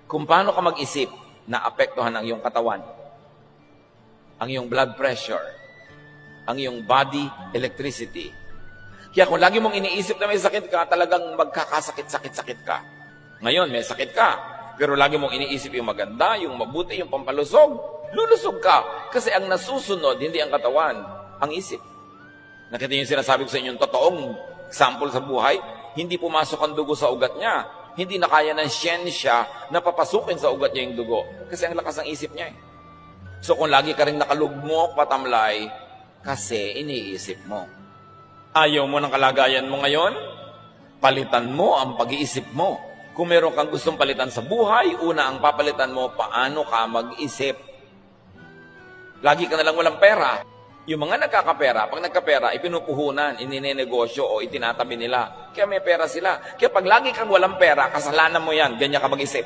kung paano ka mag-isip na apektuhan ang iyong katawan, ang iyong blood pressure, ang iyong body electricity. Kaya kung lagi mong iniisip na may sakit ka, talagang magkakasakit-sakit-sakit ka. Ngayon, may sakit ka, pero lagi mong iniisip yung maganda, yung mabuti, yung pampalusog, lulusog ka. Kasi ang nasusunod, hindi ang katawan, ang isip. Nakita niyo yung sinasabi ko sa inyong totoong example sa buhay, hindi pumasok ang dugo sa ugat niya. Hindi na kaya ng siyensya na papasukin sa ugat niya yung dugo. Kasi ang lakas ng isip niya eh. So kung lagi ka rin nakalugmok, patamlay, kasi iniisip mo. Ayaw mo ng kalagayan mo ngayon? Palitan mo ang pag-iisip mo. Kung meron kang gustong palitan sa buhay, una ang papalitan mo, paano ka mag-isip. Lagi ka nalang walang pera. Yung mga nagkakapera, pag nagkapera, ipinupuhunan, ininenegosyo o itinatabi nila. Kaya may pera sila. Kaya pag lagi kang walang pera, kasalanan mo yan, ganyan ka mag-isip.